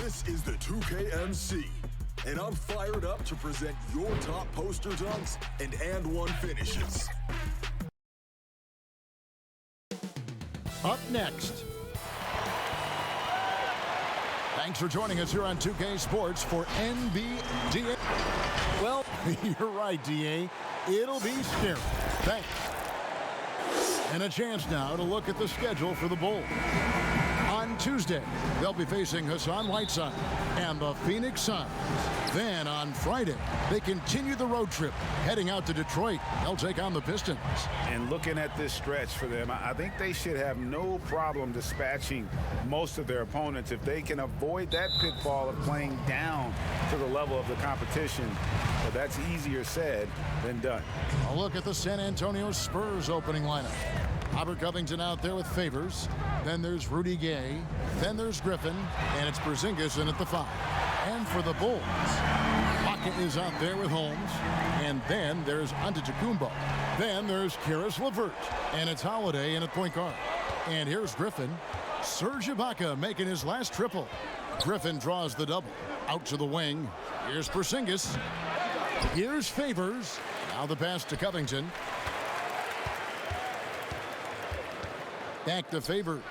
This is the 2KMC, and I'm fired up to present your top poster dunks and one finishes. Up next. Thanks for joining us here on 2K Sports for NBDA. Well, you're right, DA. It'll be scary. Thanks. And a chance now to look at the schedule for the Bulls. On Tuesday, they'll be facing Hassan Whiteside and the Phoenix Suns. Then on Friday, they continue the road trip, heading out to Detroit. They'll take on the Pistons. And looking at this stretch for them, I think they should have no problem dispatching most of their opponents if they can avoid that pitfall of playing down to the level of the competition. But that's easier said than done. A look at the San Antonio Spurs opening lineup. Robert Covington out there with Favors. Then there's Rudy Gay. Then there's Griffin. And it's Porzingis in at the 5. And for the Bulls, Baca is out there with Holmes. And then there's Antetokounmpo. Then there's Karis LeVert. And it's Holiday in at point guard. And here's Griffin. Serge Ibaka making his last triple. Griffin draws the double. Out to the wing. Here's Porzingis. Here's Favors. Now the pass to Covington. Back to Favors.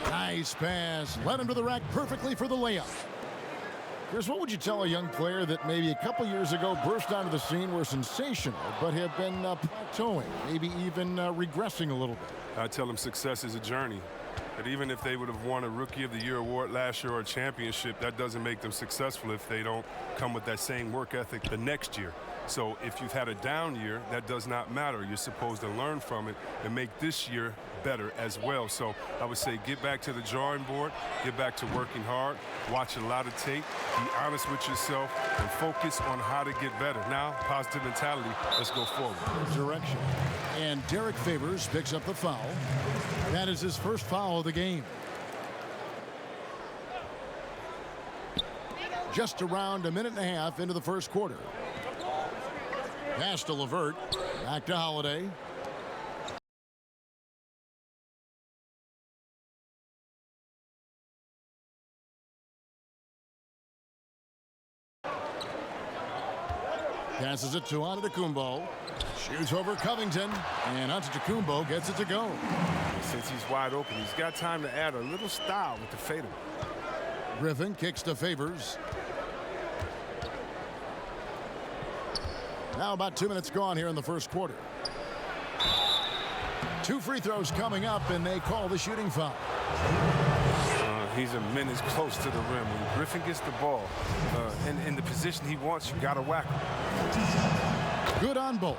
Nice pass. Led him to the rack perfectly for the layup. Chris, what would you tell a young player that maybe a couple years ago burst onto the scene, were sensational, but have been plateauing, maybe even regressing a little bit? I tell them success is a journey. That even if they would have won a Rookie of the Year award last year or a championship, that doesn't make them successful if they don't come with that same work ethic the next year. So if you've had a down year, that does not matter. You're supposed to learn from it and make this year better as well. So I would say get back to the drawing board, get back to working hard, watch a lot of tape, be honest with yourself, and focus on how to get better. Now, positive mentality, let's go forward. Direction. And Derek Favors picks up the foul. That is his first foul of the game. Just around a minute and a half into the first quarter. Pass to LeVert. Back to Holiday. Passes it to Antetokounmpo. Shoots over Covington. And Antetokounmpo gets it to go. Since he's wide open, he's got time to add a little style with the fadeaway. Griffin kicks to Favors. Now about 2 minutes gone here in the first quarter. 2 free throws coming up, and they call the shooting foul. He's a minute close to the rim. When Griffin gets the ball in the position he wants, you got to whack him. Good on both.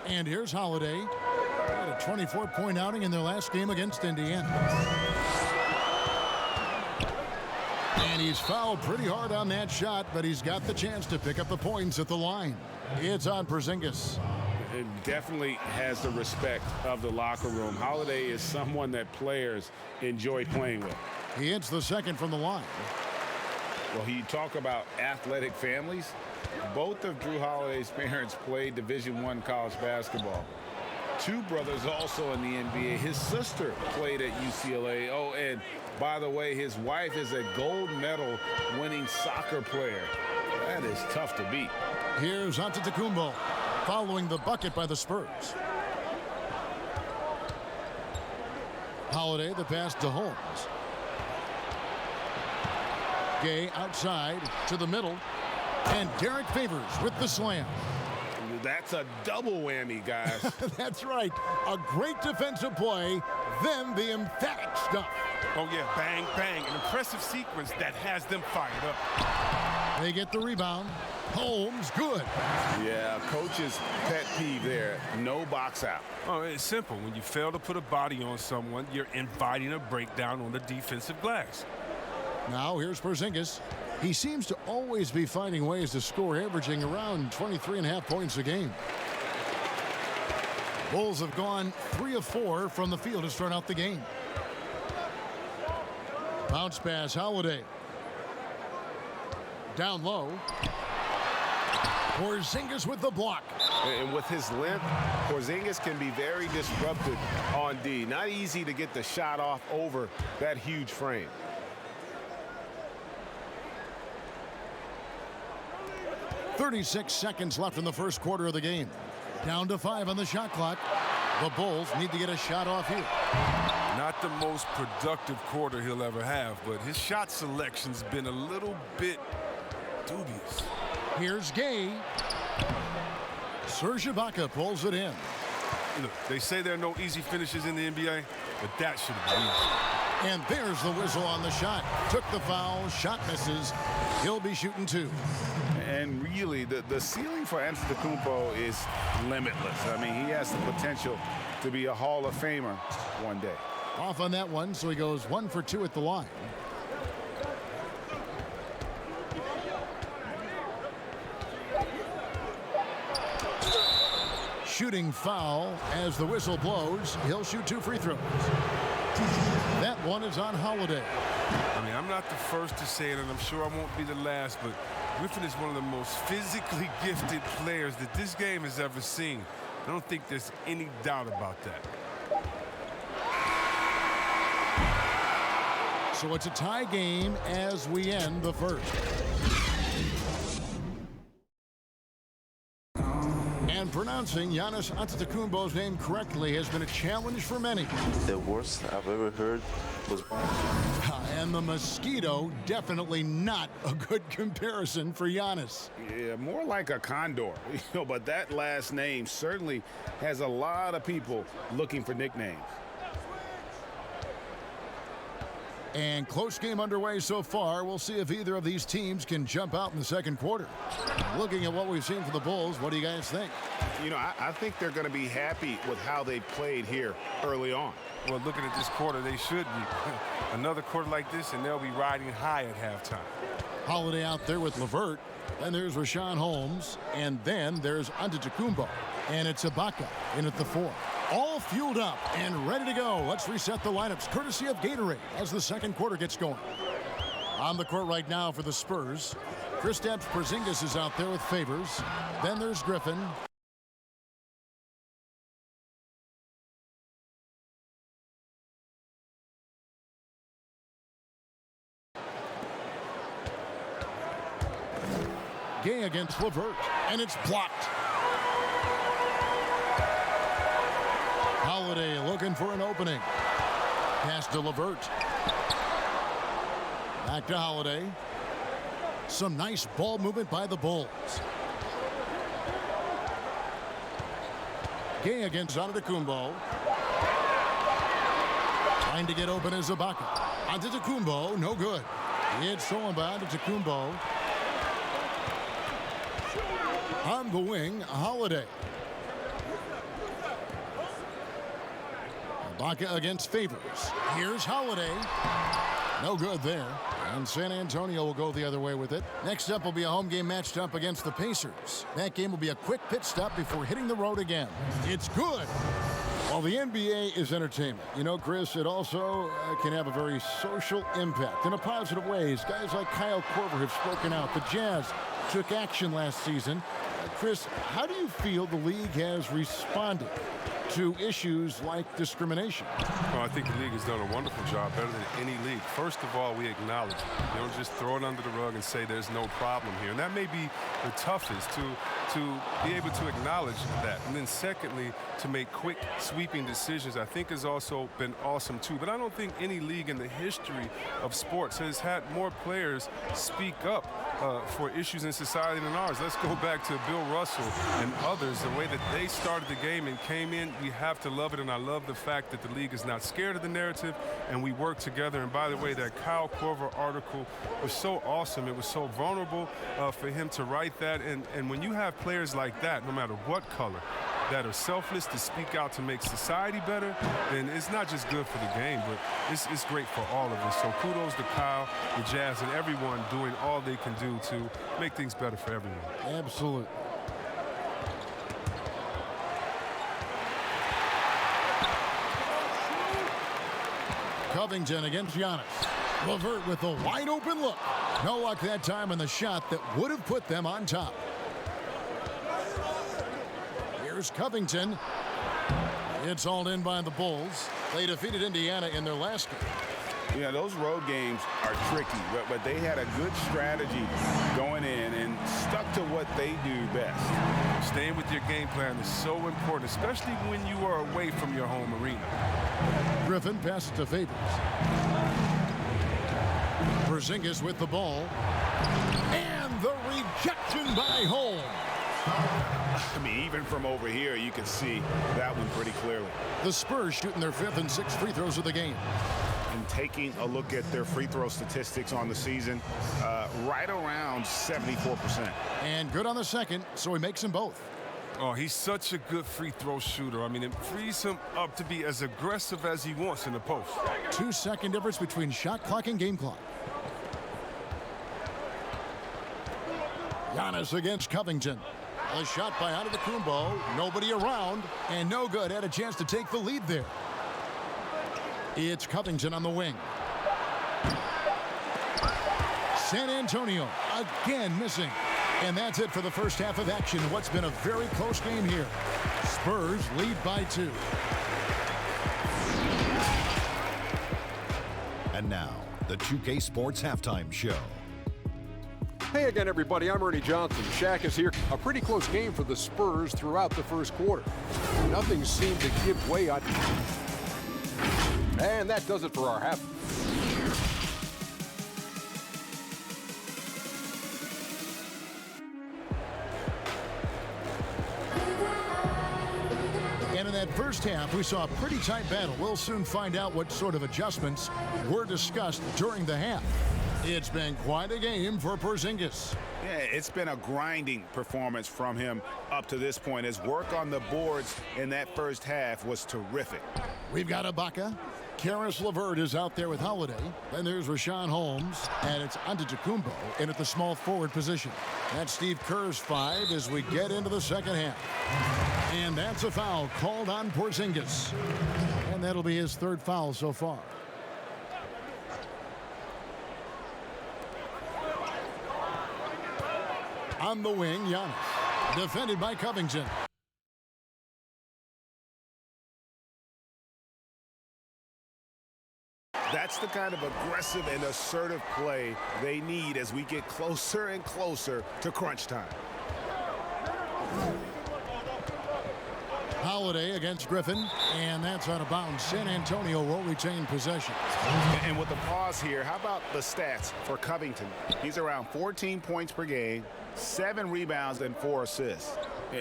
And here's Holiday. Had a 24-point outing in their last game against Indiana. And he's fouled pretty hard on that shot, but he's got the chance to pick up the points at the line. It's on Porzingis. It definitely has the respect of the locker room. Holiday is someone that players enjoy playing with. He hits the second from the line. Well, you talk about athletic families. Both of Drew Holiday's parents played Division I college basketball. 2 brothers also in the NBA. His sister played at UCLA. Oh, and by the way, his wife is a gold medal winning soccer player. That is tough to beat. Here's Antetokounmpo following the bucket by the Spurs. Holiday, the pass to Holmes. Gay outside to the middle. And Derek Favors with the slam. That's a double whammy, guys. That's right. A great defensive play, then the emphatic stuff. Oh, yeah, bang, bang. An impressive sequence that has them fired up. They get the rebound. Holmes, good. Yeah, coach's pet peeve there. No box out. Oh, it's simple. When you fail to put a body on someone, you're inviting a breakdown on the defensive glass. Now here's Porzingis. He seems to always be finding ways to score, averaging around 23.5 points a game. Bulls have gone 3 of 4 from the field to start out the game. Bounce pass, Holiday. Down low. Porzingis with the block. And with his length, Porzingis can be very disruptive on D. Not easy to get the shot off over that huge frame. .36 seconds left in the first quarter of the game. Down to 5 on the shot clock. The Bulls need to get a shot off here. Not the most productive quarter he'll ever have, but his shot selection's been a little bit dubious. Here's Gay. Serge Ibaka pulls it in. Look, they say there are no easy finishes in the NBA, but that should have been easy. And there's the whistle on the shot. Took the foul, shot misses. He'll be shooting 2. And really, the ceiling for Antetokounmpo is limitless. I mean, he has the potential to be a Hall of Famer one day. Off on that one, so he goes 1 for 2 at the line. Shooting foul as the whistle blows. He'll shoot 2 free throws. That one is on Holiday. I mean, I'm not the first to say it, and I'm sure I won't be the last, but Griffin is one of the most physically gifted players that this game has ever seen. I don't think there's any doubt about that. So it's a tie game as we end the first. And pronouncing Giannis Antetokounmpo's name correctly has been a challenge for many. The worst I've ever heard was... And the mosquito, definitely not a good comparison for Giannis. Yeah, more like a condor. But that last name certainly has a lot of people looking for nicknames. And close game underway so far. We'll see if either of these teams can jump out in the second quarter. Looking at what we've seen for the Bulls, what do you guys think? You know, I think they're going to be happy with how they played here early on. Well, looking at this quarter, they should be. Another quarter like this, and they'll be riding high at halftime. Holiday out there with LeVert. Then there's Rashawn Holmes. And then there's Antetokounmpo. And it's Ibaka in at the 4. All fueled up and ready to go. Let's reset the lineups courtesy of Gatorade as the second quarter gets going. On the court right now for the Spurs, Kristaps Porzingis is out there with Favors. Then there's Griffin. Gay against LeVert, and it's blocked. Holiday looking for an opening. Pass to LeVert. Back to Holiday. Some nice ball movement by the Bulls. Gay against Antetokounmpo. Trying to get open is Ibaka. Antetokounmpo, no good. It's stolen by Antetokounmpo. On the wing, Holiday. Ibaka against Favors. Here's Holiday. No good there. And San Antonio will go the other way with it. Next up will be a home game matched up against the Pacers. That game will be a quick pit stop before hitting the road again. It's good. While the NBA is entertainment, you know, Chris, it also can have a very social impact in a positive ways. Guys like Kyle Korver have spoken out. The Jazz took action last season. Chris, how do you feel the league has responded to issues like discrimination? Well, I think the league has done a wonderful job, better than any league. First of all, we acknowledge it. You don't just throw it under the rug and say there's no problem here. And that may be the toughest, to be able to acknowledge that. And then secondly, to make quick, sweeping decisions, I think has also been awesome too. But I don't think any league in the history of sports has had more players speak up for issues in society than ours. Let's go back to Bill Russell and others, the way that they started the game and came in. We have to love it, and I love the fact that the league is not scared of the narrative, and we work together. And by the way, that Kyle Korver article was so awesome. It was so vulnerable for him to write that. And when you have players like that, no matter what color, that are selfless to speak out to make society better, then it's not just good for the game, but it's great for all of us. So kudos to Kyle, the Jazz, and everyone doing all they can do to make things better for everyone. Absolutely. Covington against Giannis. LeVert with a wide open look. No luck that time on the shot that would have put them on top. Here's Covington. It's hauled in by the Bulls. They defeated Indiana in their last game. Yeah, those road games are tricky, but they had a good strategy going in and stuck to what they do best. Staying with your game plan is so important, especially when you are away from your home arena. Griffin passes to Favors. Porzingis with the ball. And the rejection by Holmes. I mean, even from over here, you can see that one pretty clearly. The Spurs shooting their 5th and 6th free throws of the game. And taking a look at their free throw statistics on the season, right around 74%. And good on the second, so he makes them both. Oh, he's such a good free throw shooter. I mean, it frees him up to be as aggressive as he wants in the post. 2-second difference between shot clock and game clock. Giannis against Covington. A shot by Antetokounmpo. Nobody around. And no good. Had a chance to take the lead there. It's Covington on the wing. San Antonio again missing. And that's it for the first half of action. What's been a very close game here. Spurs lead by 2. And now, the 2K Sports Halftime Show. Hey again, everybody. I'm Ernie Johnson. Shaq is here. A pretty close game for the Spurs throughout the first quarter. Nothing seemed to give way on. And that does it for our half. And in that first half, we saw a pretty tight battle. We'll soon find out what sort of adjustments were discussed during the half. It's been quite a game for Porzingis. Yeah, it's been a grinding performance from him up to this point. His work on the boards in that first half was terrific. We've got Ibaka. Karis LeVert is out there with Holiday. Then there's Rashawn Holmes, and it's Antetokounmpo in at the small forward position. That's Steve Kerr's 5 as we get into the second half. And that's a foul called on Porzingis. And that'll be his 3rd foul so far. On the wing, Giannis. Defended by Covington. That's the kind of aggressive and assertive play they need as we get closer and closer to crunch time. Holiday against Griffin, and that's out of bounds. San Antonio will retain possession. And with the pause here, how about the stats for Covington? He's around 14 points per game, 7 rebounds, and 4 assists.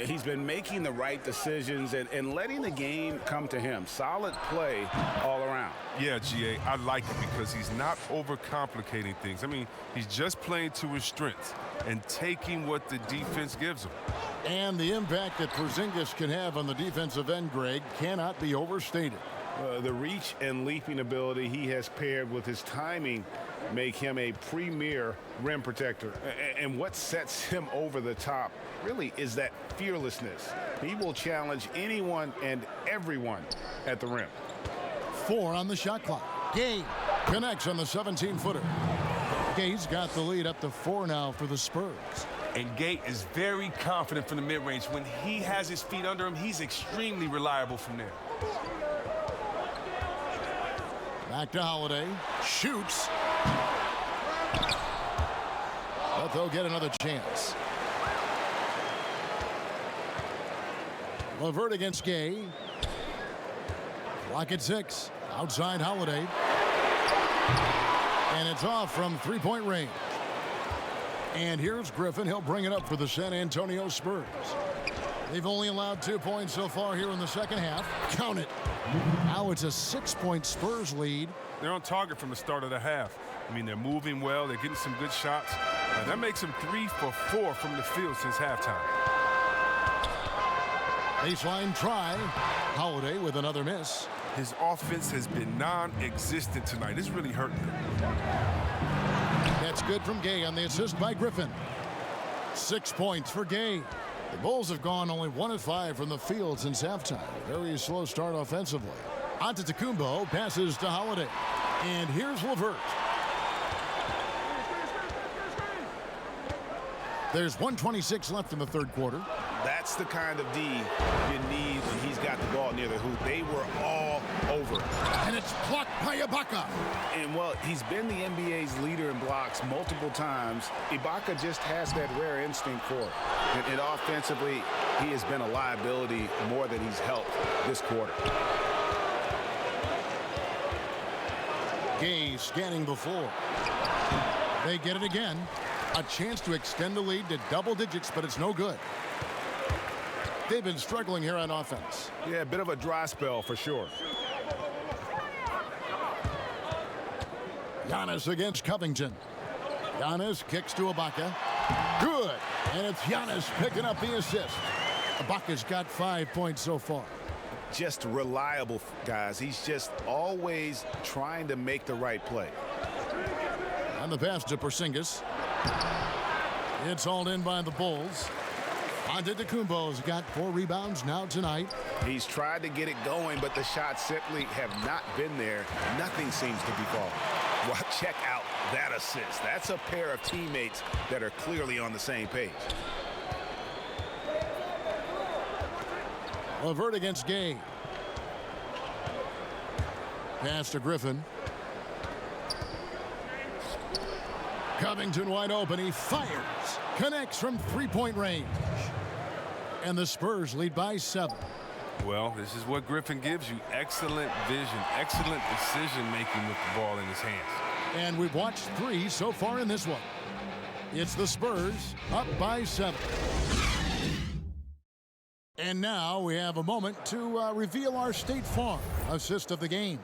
He's been making the right decisions and letting the game come to him. Solid play all around. Yeah, GA, I like it because he's not overcomplicating things. I mean, he's just playing to his strengths and taking what the defense gives him. And the impact that Porzingis can have on the defensive end, Greg, cannot be overstated. The reach and leaping ability he has paired with his timing make him a premier rim protector. And what sets him over the top really is that fearlessness. He will challenge anyone and everyone at the rim. 4 on the shot clock. Gay connects on the 17-footer. Gay's got the lead up to 4 now for the Spurs. And Gay is very confident from the mid-range. When he has his feet under him, he's extremely reliable from there. Back to Holiday. Shoots. But they'll get another chance. LeVert against Gay. Clock at 6. Outside Holiday. And it's off from 3-point range. And here's Griffin. He'll bring it up for the San Antonio Spurs. They've only allowed 2 points so far here in the second half. Count it. Now it's a 6-point Spurs lead. They're on target from the start of the half. I mean, they're moving well. They're getting some good shots. That makes them 3 for 4 from the field since halftime. Baseline try. Holiday with another miss. His offense has been non-existent tonight. It's really hurting him. That's good from Gay on the assist by Griffin. 6 points for Gay. The Bulls have gone only 1 of 5 from the field since halftime. Very slow start offensively. Antetokounmpo passes to Holiday. And here's LeVert. There's 1:26 left in the third quarter. That's the kind of D you need when he's got the ball near the hoop. They were all over. And it's blocked by Ibaka. And, well, he's been the NBA's leader in blocks multiple times. Ibaka just has that rare instinct for it. And offensively, he has been a liability more than he's helped this quarter. Gay scanning the floor. They get it again. A chance to extend the lead to double digits, but it's no good. They've been struggling here on offense. Yeah, a bit of a dry spell for sure. Giannis against Covington. Giannis kicks to Ibaka. Good. And it's Giannis picking up the assist. Ibaka's got 5 points so far. Just reliable, guys. He's just always trying to make the right play. On the pass to Porzingis. It's hauled in by the Bulls. Antetokounmpo's got 4 rebounds now tonight. He's tried to get it going, but the shots simply have not been there. Nothing seems to be falling. Well, check out that assist. That's a pair of teammates that are clearly on the same page. LeVert against Gay. Pass to Griffin. Covington wide open. He fires. Connects from three-point range. And the Spurs lead by 7. Well, this is what Griffin gives you. Excellent vision, excellent decision-making with the ball in his hands. And we've watched 3 so far in this one. It's the Spurs up by 7. And now we have a moment to reveal our State Farm assist of the game.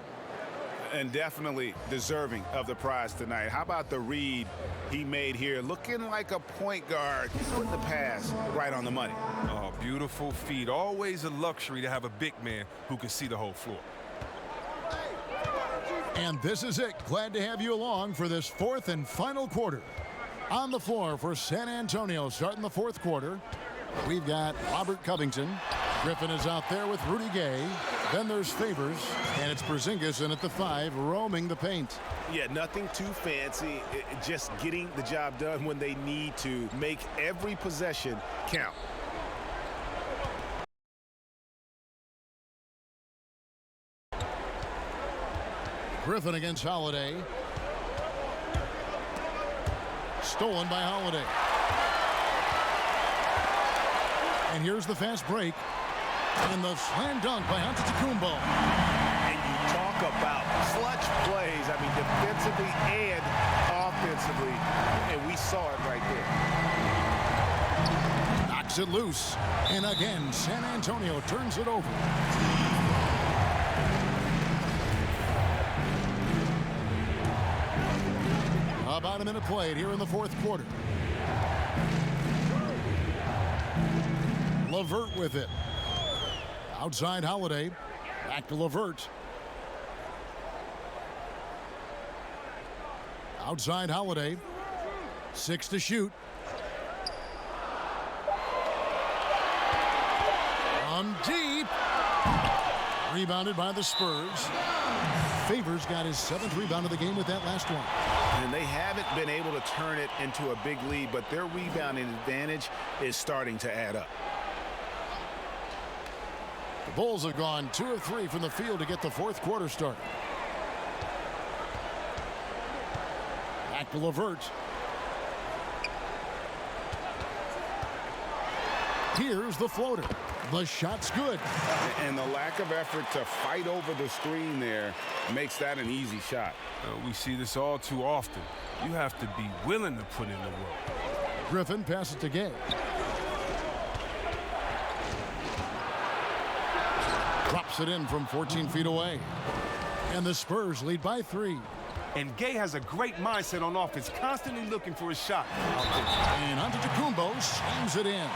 And definitely deserving of the prize tonight. How about the read he made here? Looking like a point guard, putting the pass right on the money. Oh, beautiful feed. Always a luxury to have a big man who can see the whole floor. And this is it. Glad to have you along for this 4th and final quarter. On the floor for San Antonio starting the 4th quarter. We've got Robert Covington. Griffin is out there with Rudy Gay. Then there's Favors, and it's Porzingis in at the 5, roaming the paint. Yeah, nothing too fancy. Just getting the job done when they need to. Make every possession count. Griffin against Holiday. Stolen by Holiday. And here's the fast break. And the slam dunk by Antetokounmpo. And you talk about clutch plays. I mean, defensively and offensively. And we saw it right there. Knocks it loose. And again, San Antonio turns it over. About a minute played here in the 4th quarter. LeVert with it. Outside Holiday. Back to LeVert. Outside Holiday. 6 to shoot. Deep. Rebounded by the Spurs. Favors got his 7th rebound of the game with that last one. And they haven't been able to turn it into a big lead, but their rebounding advantage is starting to add up. The Bulls have gone 2 of 3 from the field to get the 4th quarter started. Back to LeVert. Here's the floater. The shot's good. And the lack of effort to fight over the screen there makes that an easy shot. We see this all too often. You have to be willing to put in the work. Griffin passes to Gay. Drops it in from 14 feet away. And the Spurs lead by 3. And Gay has a great mindset on offense, constantly looking for his shot. And Antetokounmpo slams it in.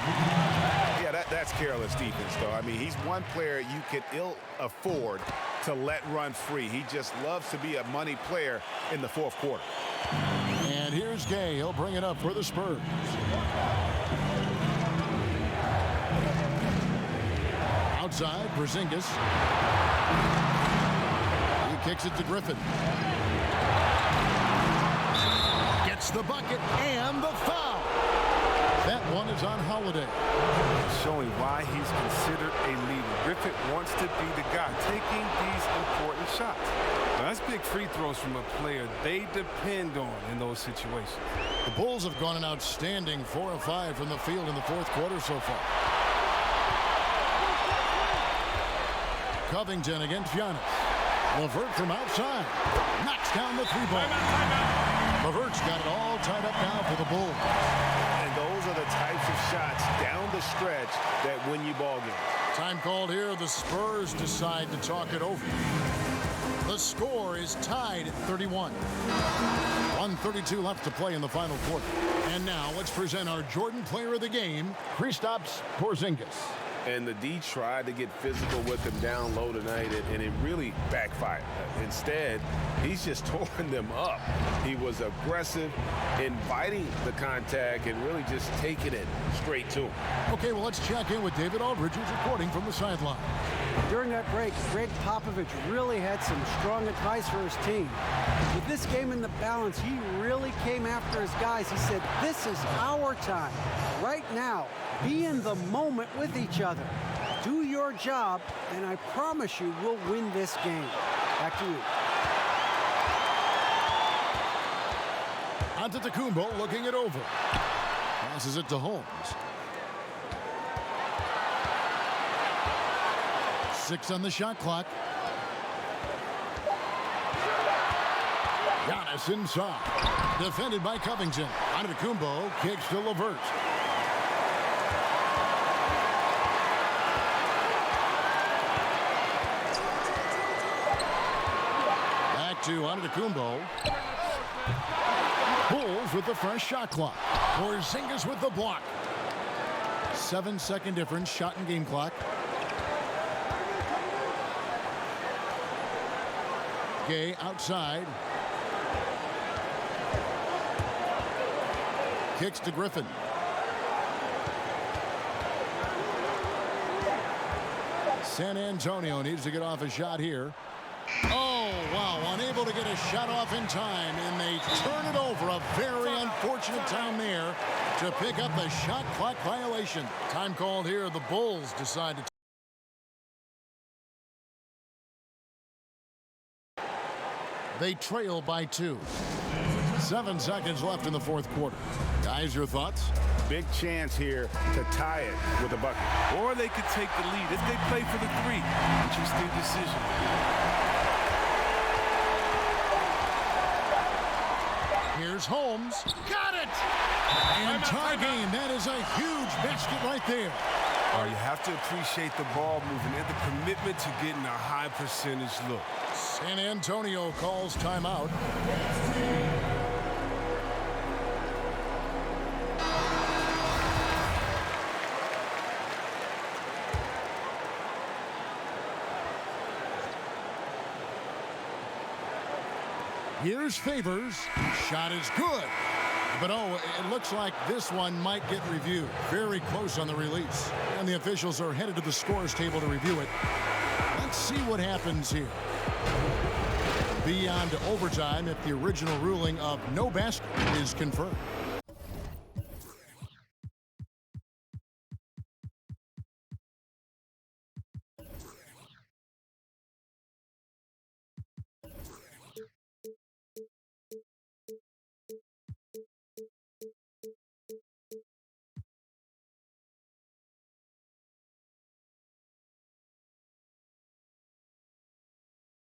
Yeah, that's careless defense, though. I mean, he's one player you could ill afford to let run free. He just loves to be a money player in the 4th quarter. And here's Gay. He'll bring it up for the Spurs. Outside, Porzingis. He kicks it to Griffin. Gets the bucket and the foul. That one is on Holiday. Showing why he's considered a leader. Griffin wants to be the guy taking these important shots. Now, that's big free throws from a player they depend on in those situations. The Bulls have gone an outstanding 4 of 5 from the field in the fourth quarter so far. Covington against Giannis. LeVert from outside. Knocks down the three-ball. LeVert's got it all tied up now for the Bulls. And those are the types of shots down the stretch that win you ball games. Time called here. The Spurs decide to talk it over. The score is tied at 31. 1:32 left to play in the final quarter. And now let's present our Jordan Player of the Game, Kristaps Porzingis. And the D tried to get physical with him down low tonight, and it really backfired. Instead, he's just torn them up. He was aggressive, inviting the contact, and really just taking it straight to him. Okay, well, let's check in with David Aldridge, who's reporting from the sideline. During that break, Greg Popovich really had some strong advice for his team. With this game in the balance, he really came after his guys. He said, this is our time. Right now, be in the moment with each other. Do your job, and I promise you we'll win this game. Back to you. Antetokounmpo looking it over. Passes it to Holmes. 6 on the shot clock. Giannis inside. Defended by Covington. Antetokounmpo kicks to LeVert. Back to Antetokounmpo. Bulls with the fresh shot clock. Porzingis with the block. 7-second difference, shot and game clock. Gay outside. Kicks to Griffin. San Antonio needs to get off a shot here. Oh, wow, unable to get a shot off in time, and they turn it over. A very unfortunate time there to pick up the shot clock violation. Time called here. The Bulls decide to they trail by 2. 7 seconds left in the fourth quarter. Guys, your thoughts? Big chance here to tie it with a bucket. Or they could take the lead if they play for the 3. Interesting decision. Here's Holmes. Got it! And tie game. That is a huge basket right there. You have to appreciate the ball movement and the commitment to getting a high percentage look. San Antonio calls timeout. Here's Favors. Shot is good. But, oh, it looks like this one might get reviewed. Very close on the release. And the officials are headed to the scores table to review it. Let's see what happens here. Beyond overtime if the original ruling of no basket is confirmed.